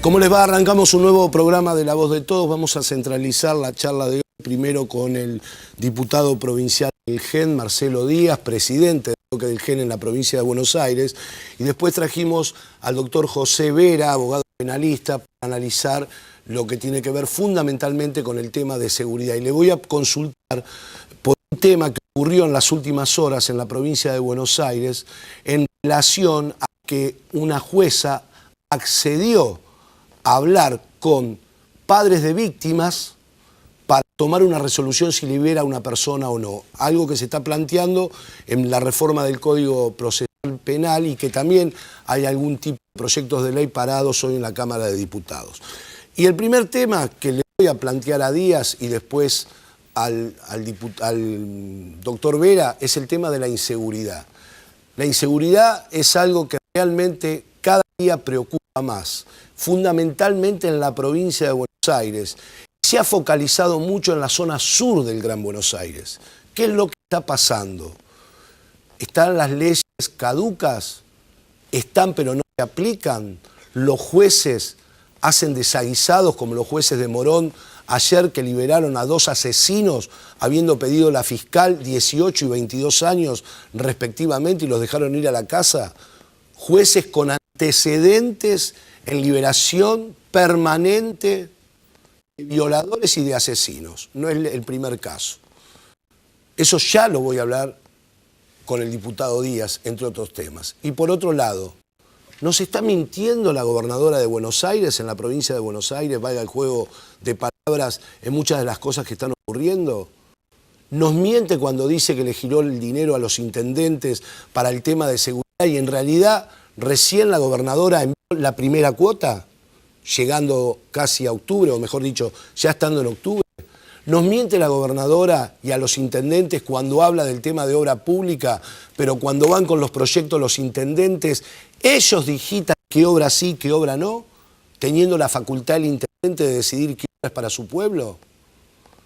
¿Cómo les va? Arrancamos un nuevo programa de La Voz de Todos. Vamos a centralizar la charla de hoy primero con el diputado provincial del GEN, Marcelo Díaz, presidente del bloque del GEN en la provincia de Buenos Aires. Y después trajimos al doctor José Vera, abogado penalista, para analizar lo que tiene que ver fundamentalmente con el tema de seguridad. Y le voy a consultar por un tema que ocurrió en las últimas horas en la provincia de Buenos Aires en relación a que una jueza accedió a hablar con padres de víctimas para tomar una resolución si libera a una persona o no. Algo que se está planteando en la reforma del Código Procesal Penal y que también hay algún tipo de proyectos de ley parados hoy en la Cámara de Diputados. Y el primer tema que le voy a plantear a Díaz y después al doctor Vera es el tema de la inseguridad. La inseguridad es algo que realmente cada día preocupa más, fundamentalmente en la provincia de Buenos Aires. Se ha focalizado mucho en la zona sur del Gran Buenos Aires. ¿Qué es lo que está pasando? ¿Están las leyes caducas? ¿Están pero no se aplican? ¿Los jueces hacen desaguisados como los jueces de Morón ayer que liberaron a 2 asesinos habiendo pedido la fiscal 18 y 22 años respectivamente y los dejaron ir a la casa? Jueces con antecedentes en liberación permanente de violadores y de asesinos. No es el primer caso. Eso ya lo voy a hablar con el diputado Díaz, entre otros temas. Y por otro lado, ¿nos está mintiendo la gobernadora de Buenos Aires, en la provincia de Buenos Aires, valga el juego de palabras en muchas de las cosas que están ocurriendo? ¿Nos miente cuando dice que le giró el dinero a los intendentes para el tema de seguridad y en realidad recién la gobernadora envió la primera cuota, llegando casi a octubre, o mejor dicho, ya estando en octubre? ¿Nos miente la gobernadora y a los intendentes cuando habla del tema de obra pública, pero cuando van con los proyectos los intendentes, ellos digitan qué obra sí, qué obra no, teniendo la facultad el intendente de decidir qué obra es para su pueblo?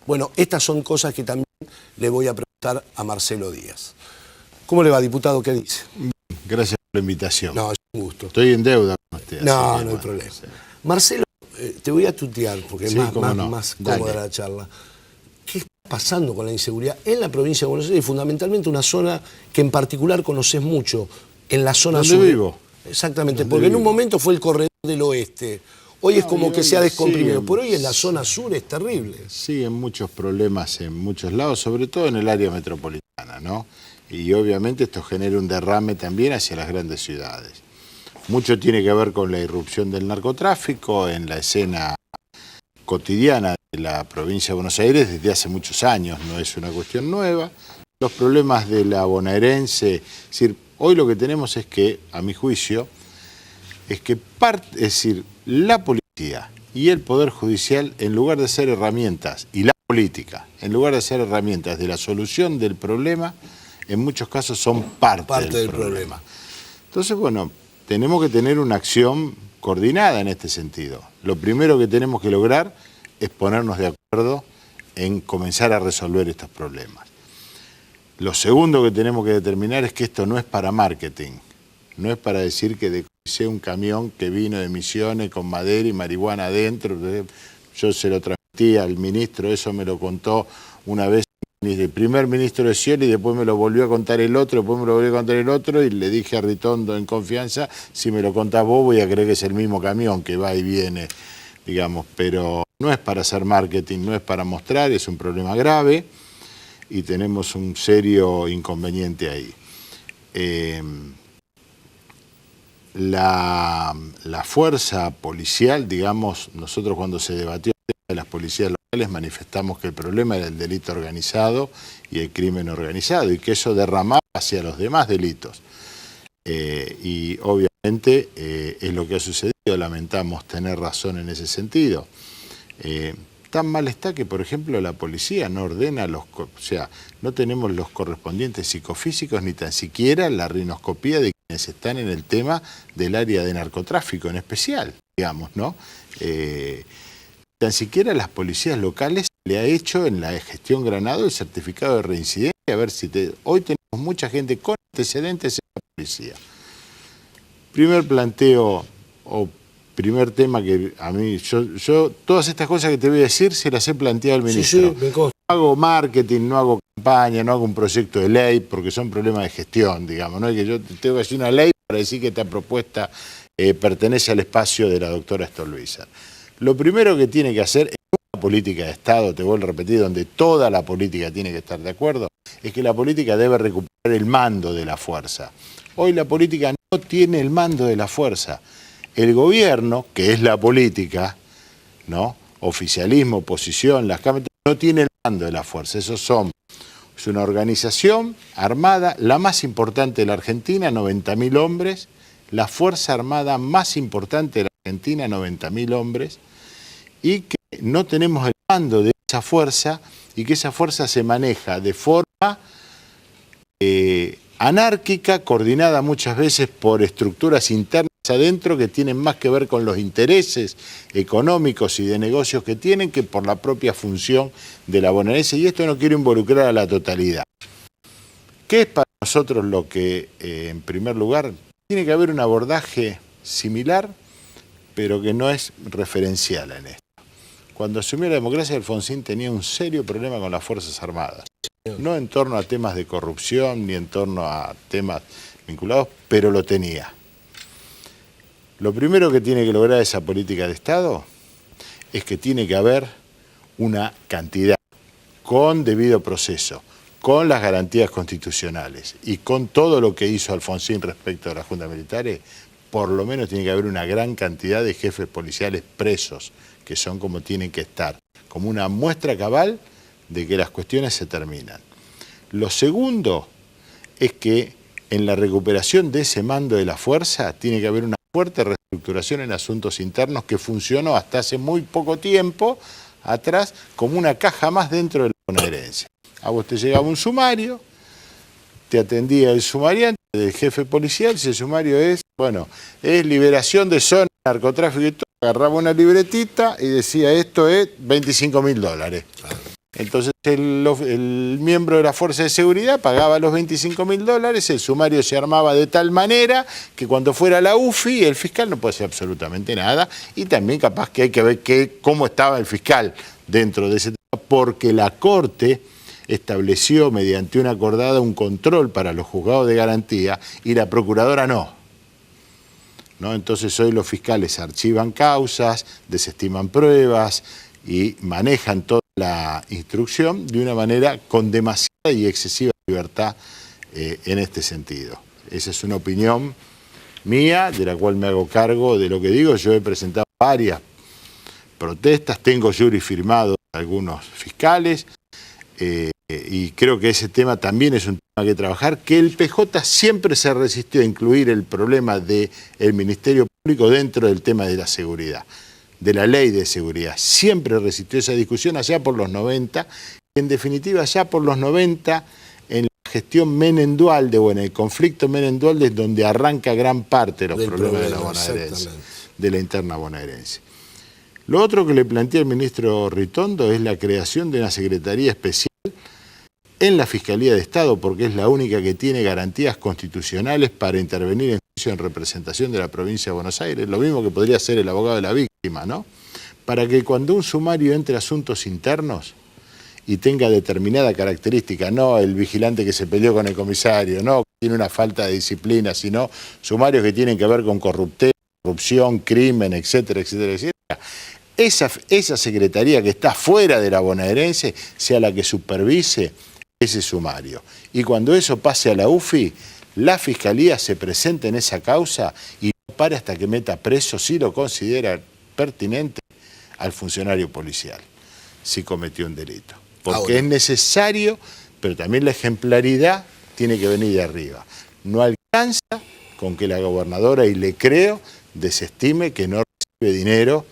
Bueno, estas son cosas que también le voy a preguntar a Marcelo Díaz. ¿Cómo le va, diputado? ¿Qué dice? Gracias por la invitación. No, es un gusto. Estoy en deuda con usted. No, no hay problema. Sí. Marcelo, te voy a tutear porque es más cómoda la charla. ¿Qué está pasando con la inseguridad en la provincia de Buenos Aires y fundamentalmente una zona que en particular conoces mucho, en la zona sur? ¿Dónde vivo? Exactamente, porque en un momento fue el corredor del oeste. Hoy es como que se ha descomprimido. Por hoy en la zona sur es terrible. Sí, en muchos problemas en muchos lados, sobre todo en el área metropolitana, ¿no? Y obviamente esto genera un derrame también hacia las grandes ciudades. Mucho tiene que ver con la irrupción del narcotráfico en la escena cotidiana de la provincia de Buenos Aires desde hace muchos años, no es una cuestión nueva. Los problemas de la bonaerense, es decir, hoy lo que tenemos es que, a mi juicio, es decir, la policía y el Poder Judicial, en lugar de ser herramientas, y la política, en lugar de ser herramientas de la solución del problema, en muchos casos son parte del problema. Entonces, bueno, tenemos que tener una acción coordinada en este sentido. Lo primero que tenemos que lograr es ponernos de acuerdo en comenzar a resolver estos problemas. Lo segundo que tenemos que determinar es que esto no es para marketing, no es para decir que decomisé un camión que vino de Misiones con madera y marihuana adentro. Yo se lo transmití al ministro, eso me lo contó una vez el primer ministro de Scioli, y después me lo volvió a contar el otro, después me lo volvió a contar el otro, y le dije a Ritondo en confianza, si me lo contás vos voy a creer que es el mismo camión que va y viene, digamos, pero no es para hacer marketing, no es para mostrar, es un problema grave y tenemos un serio inconveniente ahí. La fuerza policial, digamos, nosotros cuando se debatió de las policías locales manifestamos que el problema era el delito organizado y el crimen organizado y que eso derramaba hacia los demás delitos. Y obviamente es lo que ha sucedido, lamentamos tener razón en ese sentido. Tan mal está que, por ejemplo, la policía no ordena o sea, no tenemos los correspondientes psicofísicos ni tan siquiera la rinoscopía de quienes están en el tema del área de narcotráfico en especial, digamos, ¿no? Tan siquiera las policías locales le ha hecho en la gestión Granado el certificado de reincidencia, a ver si hoy tenemos mucha gente con antecedentes en la policía. Primer planteo o primer tema que a mí, yo todas estas cosas que te voy a decir se las he planteado al ministro. Sí, me consta. No hago marketing, no hago campaña, no hago un proyecto de ley, porque son problemas de gestión, digamos. No es que yo tengo que hacer una ley para decir que esta propuesta pertenece al espacio de la doctora Stolbizer. Lo primero que tiene que hacer en una política de Estado, te vuelvo a repetir, donde toda la política tiene que estar de acuerdo, es que la política debe recuperar el mando de la fuerza. Hoy la política no tiene el mando de la fuerza. El gobierno, que es la política, ¿no? Oficialismo, oposición, las cámaras, no tiene el mando de la fuerza. Es una organización armada, la más importante de la Argentina, 90.000 hombres, la fuerza armada más importante de la Argentina, 90.000 hombres, y que no tenemos el mando de esa fuerza y que esa fuerza se maneja de forma anárquica, coordinada muchas veces por estructuras internas adentro que tienen más que ver con los intereses económicos y de negocios que tienen que por la propia función de la bonaerense, y esto no quiero involucrar a la totalidad. ¿Qué es para nosotros lo que, en primer lugar, tiene que haber un abordaje similar, pero que no es referencial en esto? Cuando asumió la democracia, Alfonsín tenía un serio problema con las Fuerzas Armadas. No en torno a temas de corrupción, ni en torno a temas vinculados, pero lo tenía. Lo primero que tiene que lograr esa política de Estado es que tiene que haber una cantidad con debido proceso, con las garantías constitucionales y con todo lo que hizo Alfonsín respecto a las juntas militares, por lo menos tiene que haber una gran cantidad de jefes policiales presos, que son como tienen que estar, como una muestra cabal de que las cuestiones se terminan. Lo segundo es que en la recuperación de ese mando de la fuerza tiene que haber una fuerte reestructuración en asuntos internos que funcionó hasta hace muy poco tiempo atrás como una caja más dentro de la bonaerense. A vos te llegaba un sumario, te atendía el sumariante del jefe policial, si el sumario es liberación de zona, narcotráfico y todo, agarraba una libretita y decía esto es $25.000. Entonces el miembro de la Fuerza de Seguridad pagaba los $25.000, el sumario se armaba de tal manera que cuando fuera la UFI el fiscal no puede hacer absolutamente nada, y también capaz que hay que ver cómo estaba el fiscal dentro de ese tema, porque la Corte estableció mediante una acordada un control para los juzgados de garantía y la procuradora no. Entonces hoy los fiscales archivan causas, desestiman pruebas y manejan toda la instrucción de una manera con demasiada y excesiva libertad en este sentido. Esa es una opinión mía, de la cual me hago cargo de lo que digo. Yo he presentado varias protestas, tengo jury firmado algunos fiscales, y creo que ese tema también es un tema que trabajar, que el PJ siempre se resistió a incluir el problema del Ministerio Público dentro del tema de la seguridad, de la ley de seguridad. Siempre resistió esa discusión allá por los 90, en definitiva allá por los 90, en la gestión Menem-Duhalde o en el conflicto Menem-Duhalde es donde arranca gran parte de los problemas de la bonaerense, de la interna bonaerense. Lo otro que le plantea el ministro Ritondo es la creación de una secretaría especial en la Fiscalía de Estado, porque es la única que tiene garantías constitucionales para intervenir en juicio en representación de la provincia de Buenos Aires, lo mismo que podría ser el abogado de la víctima, ¿no? Para que cuando un sumario entre a asuntos internos y tenga determinada característica, no el vigilante que se peleó con el comisario, no que tiene una falta de disciplina, sino sumarios que tienen que ver con corrupción, crimen, etcétera, etcétera, etcétera, esa secretaría que está fuera de la bonaerense sea la que supervise ese sumario. Y cuando eso pase a la UFI, la Fiscalía se presenta en esa causa y no para hasta que meta preso, si lo considera pertinente, al funcionario policial, si cometió un delito. Porque es necesario, pero también la ejemplaridad tiene que venir de arriba. No alcanza con que la gobernadora, y le creo, desestime que no recibe dinero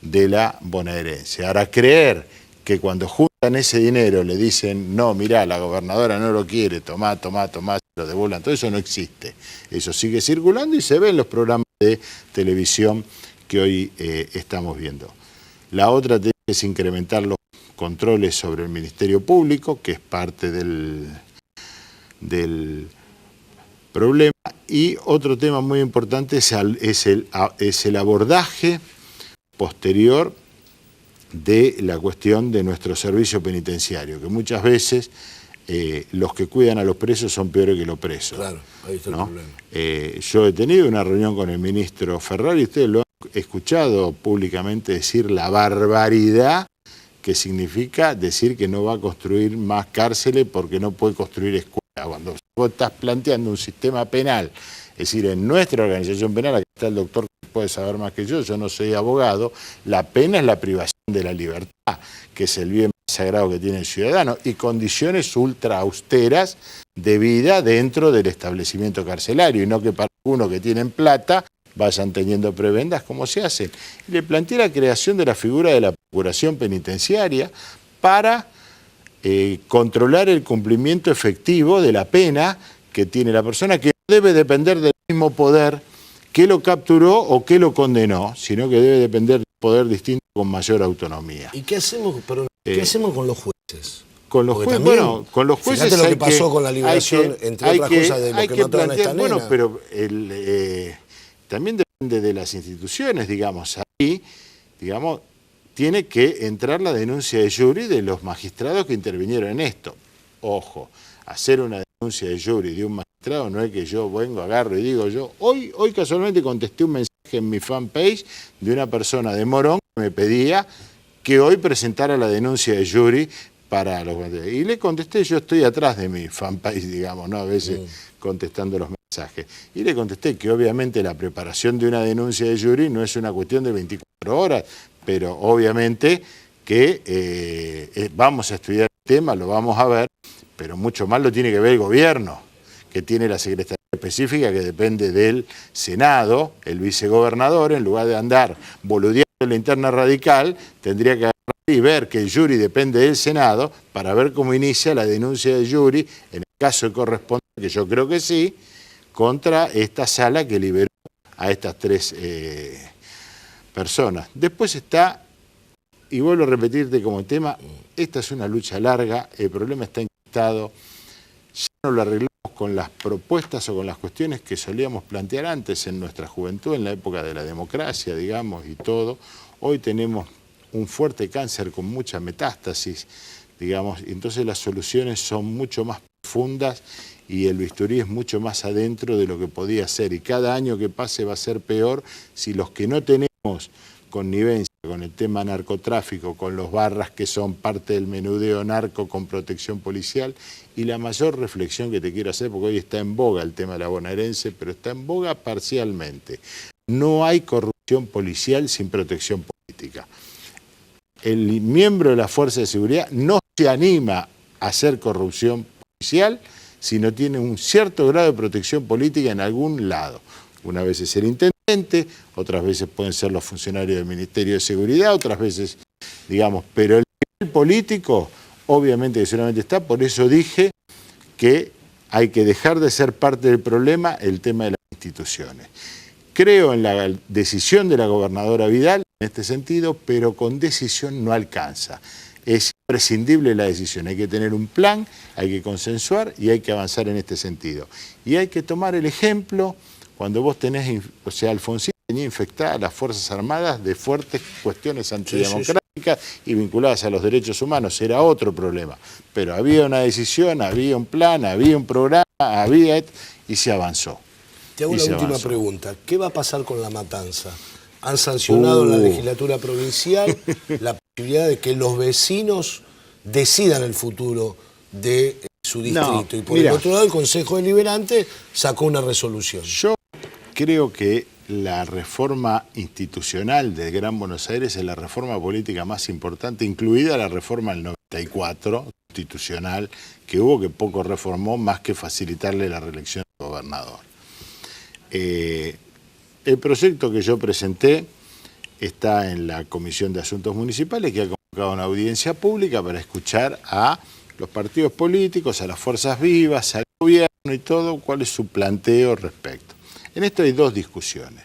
de la bonaerense. Ahora, creer que cuando juntan ese dinero le dicen, no, mirá, la gobernadora no lo quiere, tomá, se lo devuelvan, todo eso no existe. Eso sigue circulando y se ve en los programas de televisión que hoy estamos viendo. La otra es incrementar los controles sobre el Ministerio Público, que es parte del problema, Y otro tema muy importante es el abordaje posterior de la cuestión de nuestro servicio penitenciario, que muchas veces los que cuidan a los presos son peores que los presos. Claro, ahí está, ¿no?, el problema. Yo he tenido una reunión con el ministro Ferrari, ustedes lo han escuchado públicamente decir la barbaridad que significa decir que no va a construir más cárceles porque no puede construir escuelas. Cuando vos estás planteando un sistema penal, es decir, en nuestra organización penal, aquí está el doctor que puede saber más que yo no soy abogado, la pena es la privación de la libertad, que es el bien más sagrado que tiene el ciudadano, y condiciones ultra austeras de vida dentro del establecimiento carcelario, y no que para algunos que tienen plata vayan teniendo prebendas como se hacen. Y le planteé la creación de la figura de la procuración penitenciaria para controlar el cumplimiento efectivo de la pena que tiene la persona, que no debe depender del mismo poder que lo capturó o que lo condenó, sino que debe depender de un poder distinto con mayor autonomía. ¿Y qué hacemos, ¿qué hacemos con los jueces? Con los jueces, bueno, con los jueces fíjate lo que pasó con la liberación, entre otras cosas, de lo que mataron a esta nena. Bueno, pero también depende de las instituciones, digamos. Ahí, digamos, tiene que entrar la denuncia de jury de los magistrados que intervinieron en esto. Ojo, hacer una denuncia de jury de un magistrado no es que yo vengo, agarro y digo yo. Hoy casualmente contesté un mensaje en mi fanpage de una persona de Morón que me pedía que hoy presentara la denuncia de jury para los... Y le contesté, yo estoy atrás de mi fanpage, digamos, ¿no? A veces contestando los mensajes. Y le contesté que obviamente la preparación de una denuncia de jury no es una cuestión de 24 horas, pero obviamente que vamos a estudiar el tema, lo vamos a ver, pero mucho más lo tiene que ver el gobierno, que tiene la Secretaría Específica que depende del Senado, el vicegobernador, en lugar de andar boludeando la interna radical, tendría que agarrar y ver que el jury depende del Senado para ver cómo inicia la denuncia de jury, en el caso que corresponde, que yo creo que sí, contra esta sala que liberó a estas tres personas. Después está, y vuelvo a repetirte como tema, esta es una lucha larga, el problema está enquistado, ya no lo arreglamos con las propuestas o con las cuestiones que solíamos plantear antes en nuestra juventud, en la época de la democracia, digamos, y todo. Hoy tenemos un fuerte cáncer con mucha metástasis, digamos, y entonces las soluciones son mucho más profundas y el bisturí es mucho más adentro de lo que podía ser, y cada año que pase va a ser peor si los que no tenemos connivencia con el tema narcotráfico, con los barras que son parte del menudeo narco con protección policial. Y la mayor reflexión que te quiero hacer, porque hoy está en boga el tema de la bonaerense, pero está en boga parcialmente. No hay corrupción policial sin protección política. El miembro de la Fuerza de Seguridad no se anima a hacer corrupción policial si no tiene un cierto grado de protección política en algún lado. Una vez es el intendente, otras veces pueden ser los funcionarios del Ministerio de Seguridad, otras veces, digamos, pero el nivel político obviamente que solamente está, por eso dije que hay que dejar de ser parte del problema el tema de las instituciones. Creo en la decisión de la gobernadora Vidal en este sentido, pero con decisión no alcanza. Es imprescindible la decisión, hay que tener un plan, hay que consensuar y hay que avanzar en este sentido. Y hay que tomar el ejemplo cuando vos tenés, o sea, Alfonsín tenía infectadas las Fuerzas Armadas de fuertes cuestiones antidemocráticas y vinculadas a los derechos humanos, era otro problema. Pero había una decisión, había un plan, había un programa, y se avanzó. Te hago la última pregunta, ¿qué va a pasar con La Matanza? Han sancionado en la legislatura provincial la posibilidad de que los vecinos decidan el futuro de su distrito. Y por el otro lado, el Consejo Deliberante sacó una resolución. Yo creo que la reforma institucional del Gran Buenos Aires es la reforma política más importante, incluida la reforma del 94 constitucional que hubo, que poco reformó más que facilitarle la reelección del gobernador. El proyecto que yo presenté está en la Comisión de Asuntos Municipales, que ha convocado una audiencia pública para escuchar a los partidos políticos, a las fuerzas vivas, al gobierno y todo, cuál es su planteo respecto. En esto hay dos discusiones.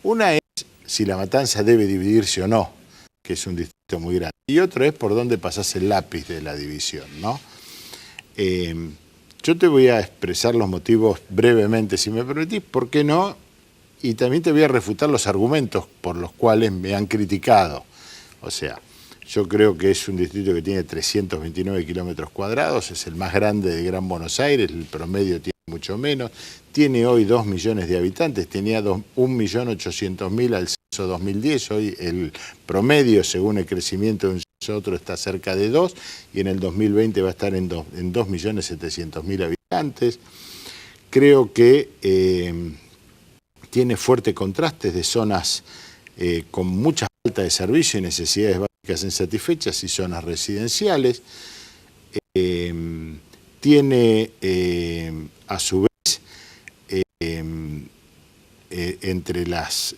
Una es si La Matanza debe dividirse o no, que es un distrito muy grande. Y otra es por dónde pasás el lápiz de la división, ¿no? Yo te voy a expresar los motivos brevemente, si me permitís, ¿por qué no? Y también te voy a refutar los argumentos por los cuales me han criticado. O sea, yo creo que es un distrito que tiene 329 kilómetros cuadrados, es el más grande de Gran Buenos Aires, el promedio tiene mucho menos, tiene hoy 2 millones de habitantes, tenía 1.800.000 al censo 2010, hoy el promedio, según el crecimiento de un censo otro, está cerca de 2, y en el 2020 va a estar en 2.700.000 habitantes. Creo que tiene fuertes contrastes de zonas con mucha falta de servicio y necesidades básicas insatisfechas y zonas residenciales. Tiene a su vez entre las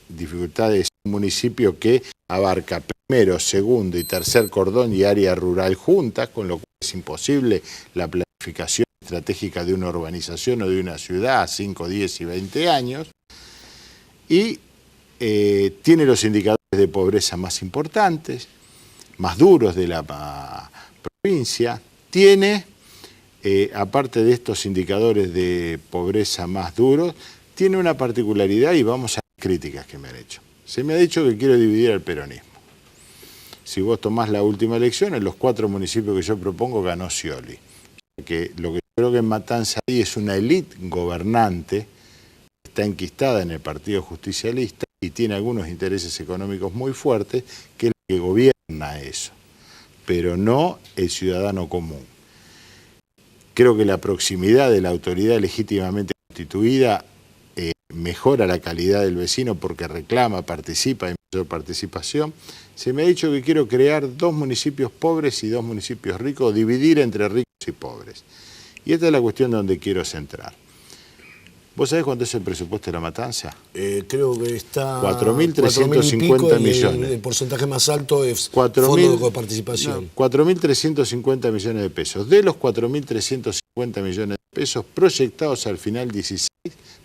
dificultades un municipio que abarca primero, segundo y tercer cordón y área rural juntas, con lo cual es imposible la planificación estratégica de una urbanización o de una ciudad a 5, 10 y 20 años. Y tiene los indicadores de pobreza más importantes, más duros de la provincia. Tiene, aparte de estos indicadores de pobreza más duros, tiene una particularidad, y vamos a las críticas que me han hecho. Se me ha dicho que quiero dividir al peronismo. Si vos tomás la última elección, en los 4 municipios que yo propongo ganó Scioli. Que lo que yo creo que en Matanza ahí es una élite gobernante, está enquistada en el Partido Justicialista y tiene algunos intereses económicos muy fuertes, que es lo que gobierna eso, pero no el ciudadano común. Creo que la proximidad de la autoridad legítimamente constituida mejora la calidad del vecino porque reclama, participa, hay mayor participación. Se me ha dicho que quiero crear 2 municipios pobres y 2 municipios ricos, dividir entre ricos y pobres. Y esta es la cuestión donde quiero centrar. ¿Vos sabés cuánto es el presupuesto de La Matanza? Creo que está 4.350 millones. El porcentaje más alto es fondo de participación. 4.350 millones de pesos. De los 4.350 millones de pesos proyectados al final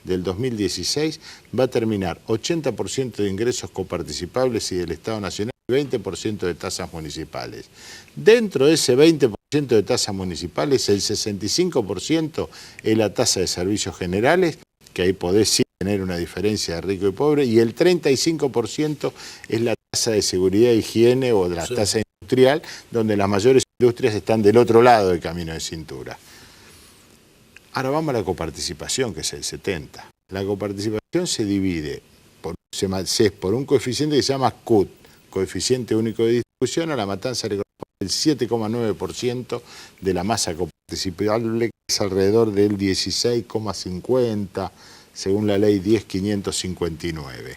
del 2016, va a terminar 80% de ingresos coparticipables y del Estado Nacional y 20% de tasas municipales. Dentro de ese 20% de tasas municipales, el 65% es la tasa de servicios generales, que ahí podés sí tener una diferencia de rico y pobre, y el 35% es la tasa de seguridad e higiene o de la tasa industrial, donde las mayores industrias están del otro lado del camino de cintura. Ahora vamos a la coparticipación, que es el 70%. La coparticipación se divide por un coeficiente que se llama CUT, coeficiente único de distribución. A La Matanza le corresponde el 7,9% de la masa coparticipable, que es alrededor del 16,50%, según la ley 10.559.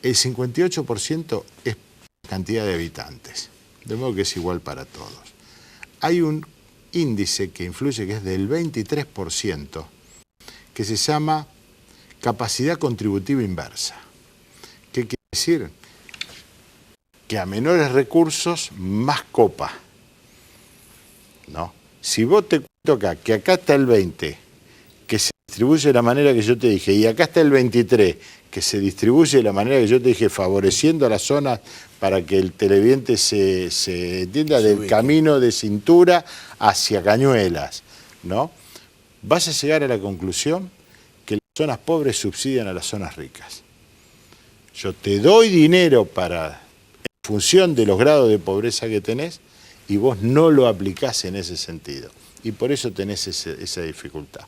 El 58% es cantidad de habitantes, de modo que es igual para todos. Hay un índice que influye, que es del 23%, que se llama capacidad contributiva inversa. ¿Qué quiere decir? Que a menores recursos, más copa, ¿no? Si vos te cuento acá, que acá está el 20, que se distribuye de la manera que yo te dije, y acá está el 23, que se distribuye de la manera que yo te dije, favoreciendo a las zonas para que el televidente se entienda del camino de Cintura hacia Cañuelas, ¿no? Vas a llegar a la conclusión que las zonas pobres subsidian a las zonas ricas. Yo te doy dinero en función de los grados de pobreza que tenés, y vos no lo aplicás en ese sentido. Y por eso tenés esa dificultad.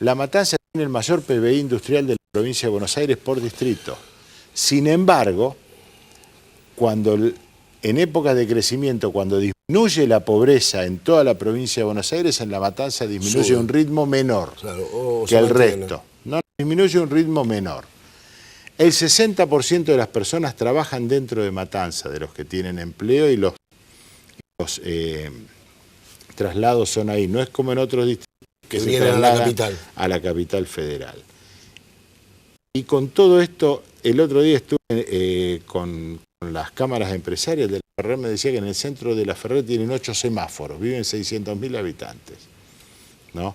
La Matanza tiene el mayor PBI industrial de la provincia de Buenos Aires por distrito. Sin embargo, en épocas de crecimiento, cuando disminuye la pobreza en toda la provincia de Buenos Aires, en La Matanza disminuye a un ritmo menor que el resto. No, disminuye a un ritmo menor. El 60% de las personas trabajan dentro de Matanza, de los que tienen empleo, y los traslados son ahí. No es como en otros distritos que se trasladan a la capital federal. Y con todo esto, el otro día estuve con las cámaras empresarias de la Ferrer, me decía que en el centro de la Ferrer tienen 8 semáforos, viven 600.000 habitantes, ¿no?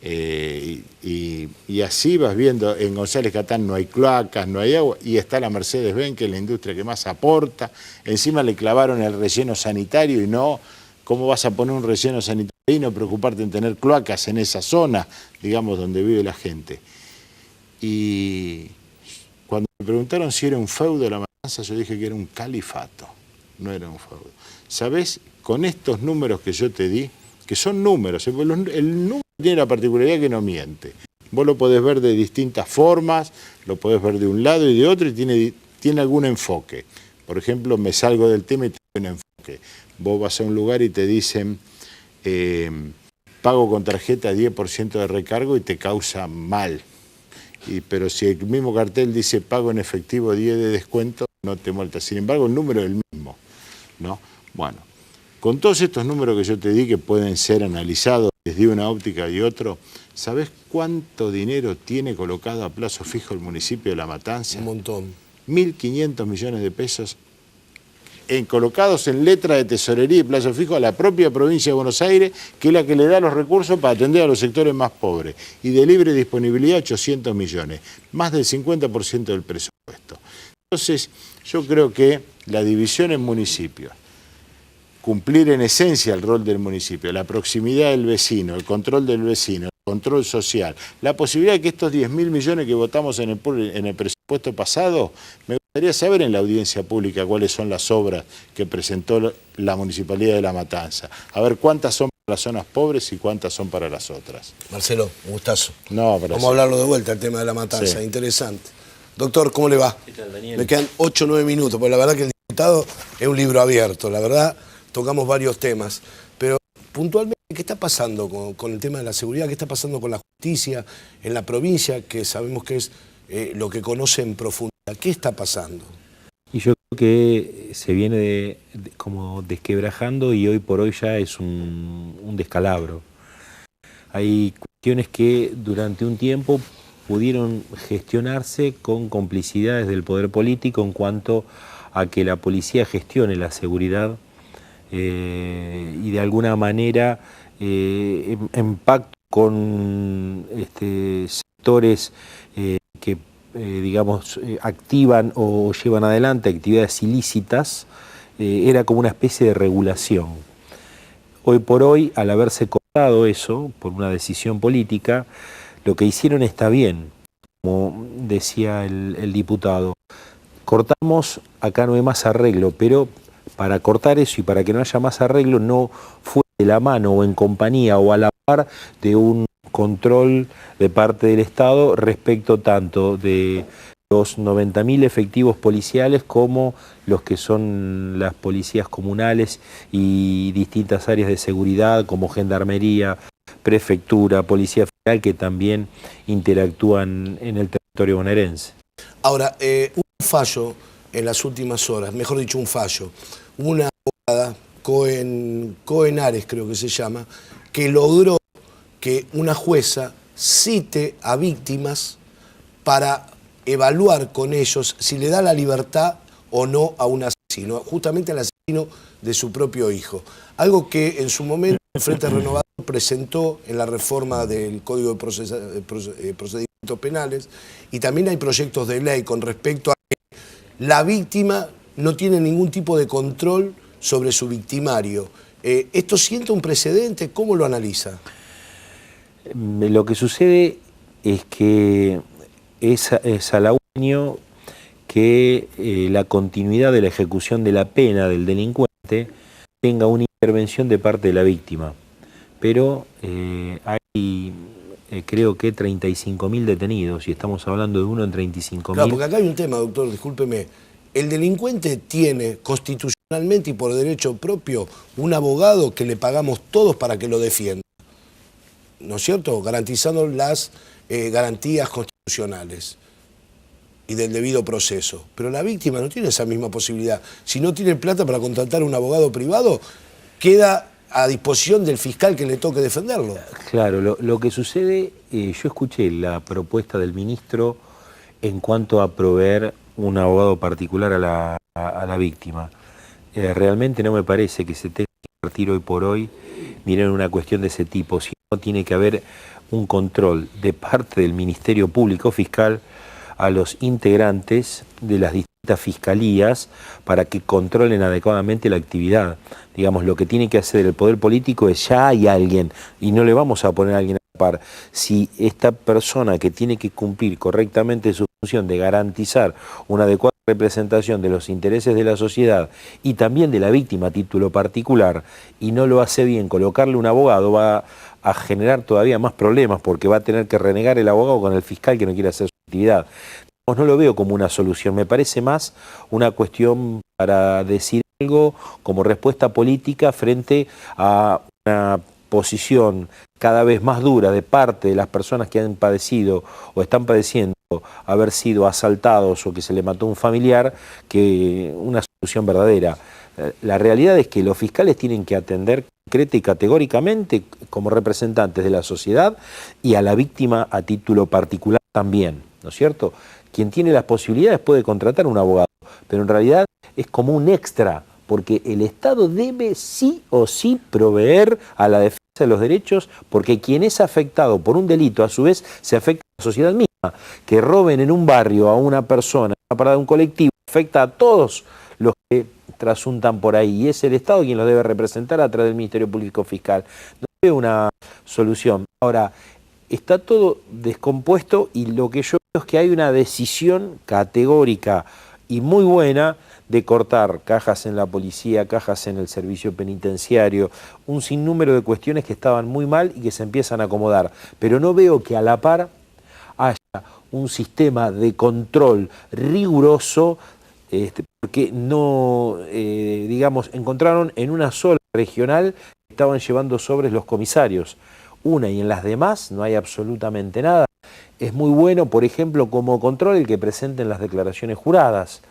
Y así vas viendo, en González Catán no hay cloacas, no hay agua, y está la Mercedes-Benz, que es la industria que más aporta. Encima le clavaron el relleno sanitario y no ¿Cómo vas a poner un relleno sanitario y no preocuparte en tener cloacas en esa zona, digamos, donde vive la gente? Y cuando me preguntaron si era un feudo la matanza, yo dije que era un califato, no era un feudo. ¿Sabés? Con estos números que yo te di, que son números, el número tiene la particularidad que no miente. Vos lo podés ver de distintas formas, lo podés ver de un lado y de otro, y tiene algún enfoque. Por ejemplo, me salgo del tema y tiene un enfoque. Vos vas a un lugar y te dicen, pago con tarjeta 10% de recargo y te causa mal. Pero si el mismo cartel dice pago en efectivo 10 de descuento, no te multa. Sin embargo, el número es el mismo, ¿no? Bueno, con todos estos números que yo te di que pueden ser analizados desde una óptica y otro, ¿sabés cuánto dinero tiene colocado a plazo fijo el municipio de La Matanza? Un montón. 1.500 millones de pesos colocados en letra de tesorería y plazo fijo a la propia provincia de Buenos Aires, que es la que le da los recursos para atender a los sectores más pobres. Y de libre disponibilidad 800 millones, más del 50% del presupuesto. Entonces, yo creo que la división en municipios, cumplir en esencia el rol del municipio, la proximidad del vecino, el control del vecino, el control social, la posibilidad de que estos 10.000 millones que votamos en el presupuesto pasado, me gustaría saber en la audiencia pública cuáles son las obras que presentó la Municipalidad de La Matanza. A ver cuántas son para las zonas pobres y cuántas son para las otras. Marcelo, un gustazo. No, vamos a hablarlo de vuelta, el tema de La Matanza, sí. Interesante. Doctor, ¿cómo le va? ¿Qué tal, Daniel? Me quedan 8 o 9 minutos, porque la verdad que el diputado es un libro abierto, la verdad, tocamos varios temas, pero puntualmente, ¿qué está pasando con el tema de la seguridad? ¿Qué está pasando con la justicia en la provincia, que sabemos que es lo que conoce en profundidad? ¿Qué está pasando? Y yo creo que se viene como desquebrajando y hoy por hoy ya es un descalabro. Hay cuestiones que durante un tiempo pudieron gestionarse con complicidades del poder político en cuanto a que la policía gestione la seguridad y de alguna manera en pacto con sectores que digamos activan o llevan adelante actividades ilícitas, era como una especie de regulación. Hoy por hoy, al haberse cortado eso por una decisión política, lo que hicieron está bien, como decía el diputado. Cortamos, acá no hay más arreglo, pero para cortar eso y para que no haya más arreglo no fue de la mano o en compañía o a la par de un control de parte del Estado respecto tanto de los 90.000 efectivos policiales como los que son las policías comunales y distintas áreas de seguridad como gendarmería, prefectura, policía federal que también interactúan en el territorio bonaerense. Ahora, un fallo en las últimas horas, mejor dicho un fallo, una abogada, Cohen Ares creo que se llama, que logró que una jueza cite a víctimas para evaluar con ellos si le da la libertad o no a un asesino, justamente al asesino de su propio hijo. Algo que en su momento el Frente Renovador presentó en la reforma del Código de Procedimientos Penales, y también hay proyectos de ley con respecto a que la víctima no tiene ningún tipo de control sobre su victimario. ¿Esto siente un precedente? ¿Cómo lo analiza? Lo que sucede es que es halagüeño que la continuidad de la ejecución de la pena del delincuente tenga una intervención de parte de la víctima. Pero hay, creo que 35.000 detenidos, y estamos hablando de uno en 35.000. Claro, porque acá hay un tema, doctor, discúlpeme. El delincuente tiene constitucionalmente y por derecho propio un abogado que le pagamos todos para que lo defienda, ¿no es cierto? Garantizando las garantías constitucionales y del debido proceso. Pero la víctima no tiene esa misma posibilidad. Si no tiene plata para contratar a un abogado privado, queda a disposición del fiscal que le toque defenderlo. Claro, lo que sucede, yo escuché la propuesta del ministro en cuanto a proveer un abogado particular a la víctima. Realmente no me parece que se tenga que partir hoy por hoy, miren, una cuestión de ese tipo, sino tiene que haber un control de parte del Ministerio Público Fiscal a los integrantes de las distintas fiscalías para que controlen adecuadamente la actividad. Digamos, lo que tiene que hacer el poder político es ya hay alguien, y no le vamos a poner a alguien a la par. Si esta persona que tiene que cumplir correctamente su función de garantizar una adecuada representación de los intereses de la sociedad y también de la víctima a título particular, y no lo hace bien, colocarle un abogado va a generar todavía más problemas, porque va a tener que renegar el abogado con el fiscal que no quiere hacer su actividad. No lo veo como una solución, me parece más una cuestión para decir algo como respuesta política frente a una posición cada vez más dura de parte de las personas que han padecido o están padeciendo haber sido asaltados o que se le mató un familiar, que una solución verdadera. La realidad es que los fiscales tienen que atender concreta y categóricamente como representantes de la sociedad y a la víctima a título particular también, ¿no es cierto? Quien tiene las posibilidades puede contratar un abogado, pero en realidad es como un extra, porque el Estado debe sí o sí proveer a la defensa de los derechos, porque quien es afectado por un delito a su vez se afecta a la sociedad misma. Que roben en un barrio a una persona, a una parada de un colectivo, afecta a todos los que trasuntan por ahí, y es el Estado quien los debe representar a través del Ministerio Público Fiscal. No veo una solución. Ahora, está todo descompuesto y lo que yo veo es que hay una decisión categórica y muy buena de cortar cajas en la policía, cajas en el servicio penitenciario, un sinnúmero de cuestiones que estaban muy mal y que se empiezan a acomodar. Pero no veo que a la par haya un sistema de control riguroso, porque no, digamos, encontraron en una sola regional que estaban llevando sobres los comisarios. Una, y en las demás no hay absolutamente nada. Es muy bueno, por ejemplo, como control el que presenten las declaraciones juradas.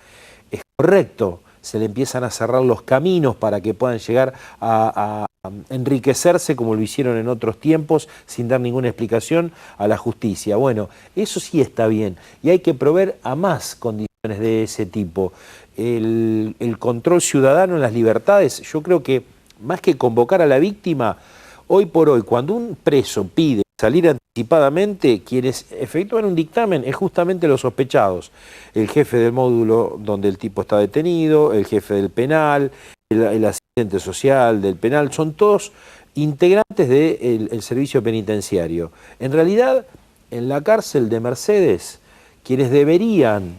Es correcto, se le empiezan a cerrar los caminos para que puedan llegar a enriquecerse como lo hicieron en otros tiempos sin dar ninguna explicación a la justicia. Bueno, eso sí está bien y hay que proveer a más condiciones de ese tipo. El control ciudadano en las libertades, yo creo que más que convocar a la víctima, hoy por hoy, cuando un preso pide salir anticipadamente, quienes efectúan un dictamen es justamente los sospechados. El jefe del módulo donde el tipo está detenido, el jefe del penal, el asistente social del penal, son todos integrantes del servicio penitenciario. En realidad, en la cárcel de Mercedes, quienes deberían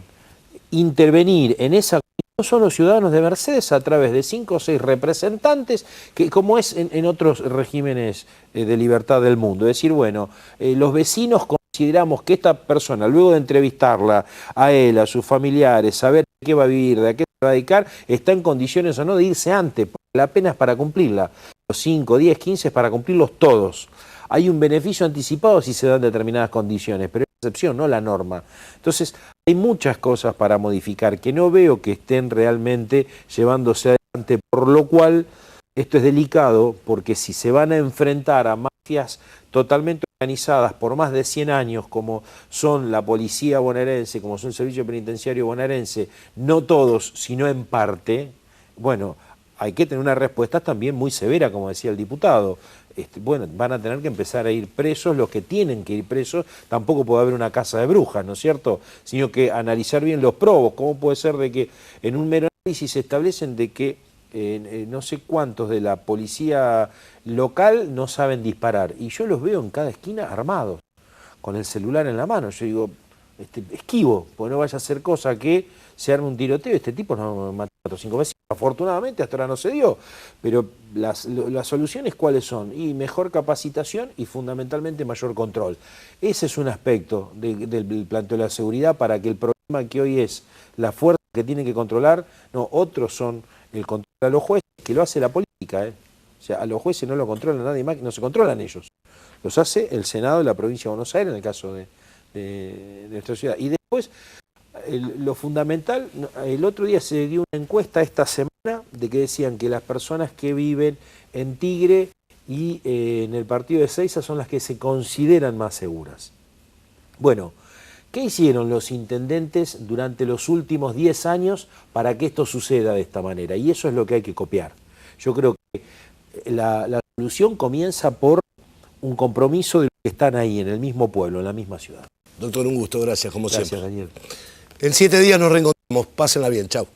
intervenir en esa no son los ciudadanos de Mercedes a través de 5 o 6 representantes, que como es en otros regímenes de libertad del mundo. Es decir, bueno, los vecinos consideramos que esta persona, luego de entrevistarla a él, a sus familiares, saber de qué va a vivir, de a qué se va a dedicar, está en condiciones o no de irse antes, porque la pena es para cumplirla. Los 5, 10, 15 es para cumplirlos todos. Hay un beneficio anticipado si se dan determinadas condiciones, pero es la excepción, no la norma. Entonces, hay muchas cosas para modificar que no veo que estén realmente llevándose adelante, por lo cual esto es delicado, porque si se van a enfrentar a mafias totalmente organizadas por más de 100 años, como son la policía bonaerense, como son el servicio penitenciario bonaerense, no todos, sino en parte, bueno, hay que tener una respuesta también muy severa, como decía el diputado. Bueno, van a tener que empezar a ir presos los que tienen que ir presos, tampoco puede haber una casa de brujas, ¿no es cierto? Sino que analizar bien los probos, cómo puede ser de que en un mero análisis se establecen de que no sé cuántos de la policía local no saben disparar, y yo los veo en cada esquina armados, con el celular en la mano. Yo digo, esquivo, porque no vaya a hacer cosa que se arme un tiroteo. Este tipo no mató 5 veces. Afortunadamente hasta ahora no se dio, pero las soluciones ¿cuáles son? Y mejor capacitación y fundamentalmente mayor control. Ese es un aspecto del planteo de la seguridad, para que el problema que hoy es la fuerza que tienen que controlar, no, otros son el control a los jueces, que lo hace la política, O sea, a los jueces no lo controla nadie más, no se controlan ellos. Los hace el Senado de la provincia de Buenos Aires en el caso de nuestra ciudad. Y después, lo fundamental, el otro día se dio una encuesta esta semana de que decían que las personas que viven en Tigre y en el partido de Ezeiza son las que se consideran más seguras. Bueno, ¿qué hicieron los intendentes durante los últimos 10 años para que esto suceda de esta manera? Y eso es lo que hay que copiar. Yo creo que la solución comienza por un compromiso de los que están ahí, en el mismo pueblo, en la misma ciudad. Doctor, un gusto, gracias, como Gracias, siempre. Daniel. En 7 días nos reencontramos. Pásenla bien, chao.